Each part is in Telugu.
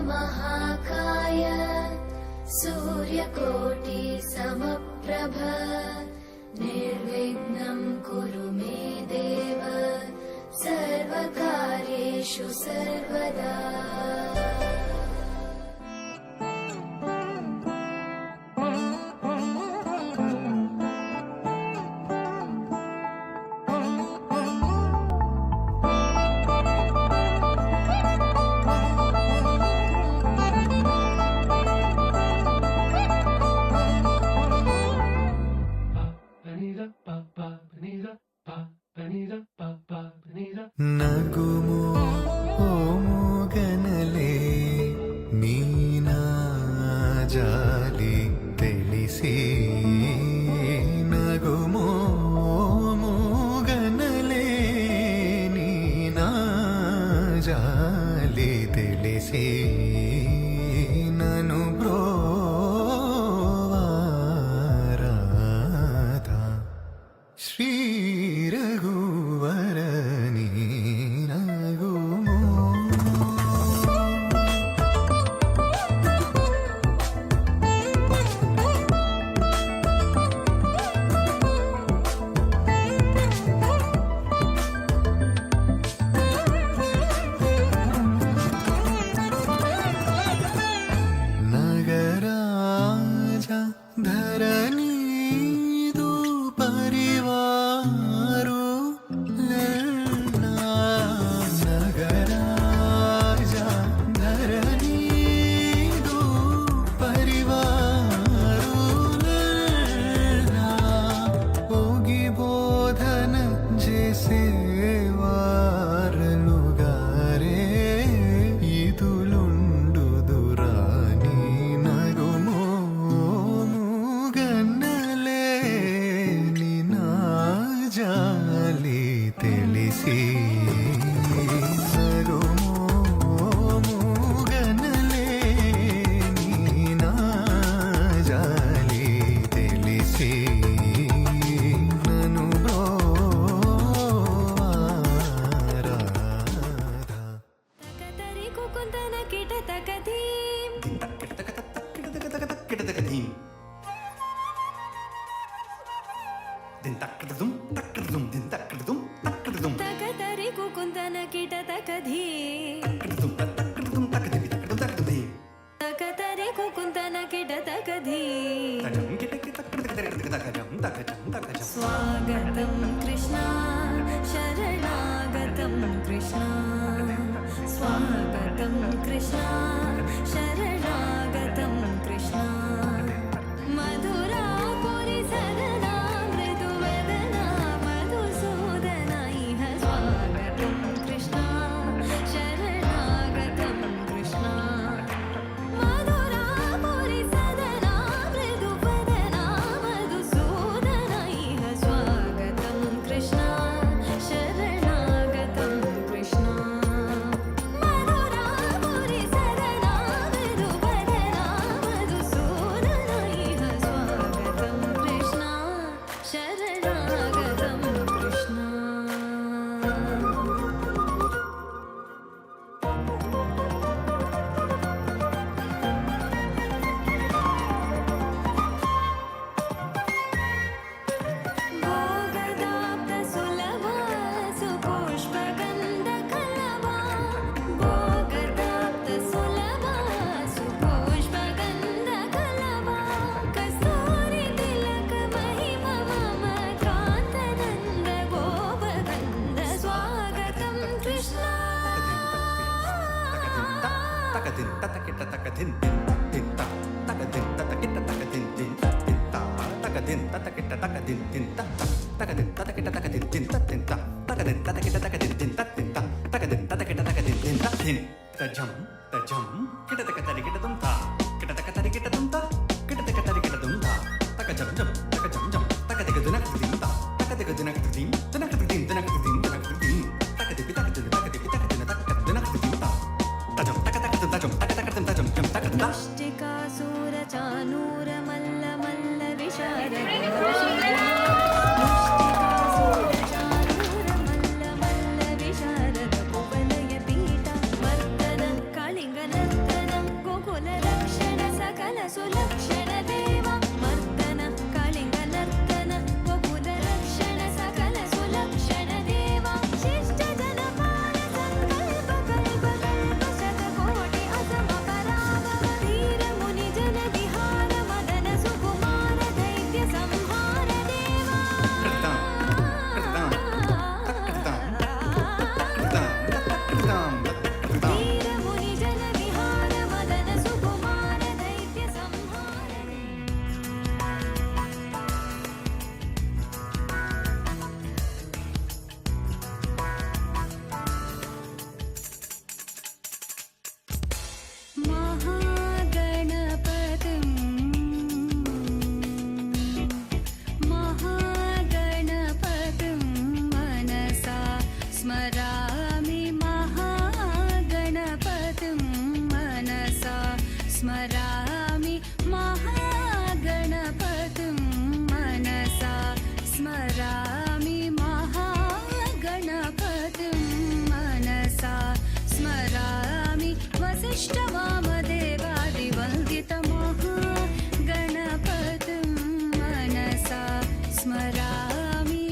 महाकाय सूर्यकोटि समप्रभ निर्विघ्नं कुरु मे देव सर्वकार्येषु सर्वदा। నగుమో ఓ మూగనలే నీనా జాలి తెలిసి నగుమో ఓ మూగనలే నీనా జాలి తెలిసి నను బ్రోవారాధా శ్రీ రఘువరని నగుమో నగరాజ ధరణీదు పరివారు నగరాజ ధరణీదు పరివారు ಹೋಗಿ ಬೋಧನ చేసేవారలుగారే ఇదులుండుదురాని నగుమో మూగన్నలే నినా జాలి తెలిసి నగుమో మూగన్నలే నినా జాలి తెలిసి నను బ్రోవారాధా తకతరి కుకుందన కిట తకధీం తకతరి కుకుందన కిట తకధీం తకతరి కుకుందన కిట తకధీం స్వాగతం కృష్ణ శరణాగతం కృష్ణ స్వాగతం కృష్ణ శరణాగతం కృష్ణ మధురాపురి సదనా మృదువదనా మధుసూదన ఇహ స్వాగతం కృష్ణ శరణాగతం కృష్ణ మధురాపురి సదనా మృదువదనా మధుసూదన ఇహ స్వాగతం కృష్ణ శరణాగతం కృష్ణ మధురాపురి సదనా మృదువదనా మధుసూదన ఇహ స్వాగతం కృష్ణ శరణాగతం కృష్ణ. భోగదాప్త సులభా సుపుష్పగంధ కలవా భోగదాప్త సులభా సుపుష్పగంధ కలవా కస్తూరి తిలక మహిమ మమ కాంతనంద గోపగంధ స్వాగతం కృష్ణ ముష్టికాసుర చానూర మల్ల మల్ల విశారద ముష్టికాసుర చానూర మల్ల మల్ల విశారద ఉపలయ పీఠ మర్దన కళింగ నర్తన स्मरामि महागणपतिं मनसा स्मरामि महागणपतिं मनसा स्मरामि वसिष्ठवामदेवादिवन्दितमहागणपतिं मनसा स्मरामि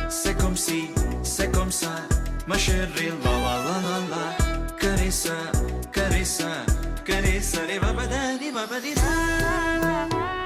C'est comme si, c'est comme ça, ma chérie, la la la la la. Caressa, caressa, caressa, li va ba da, li va ba di sa.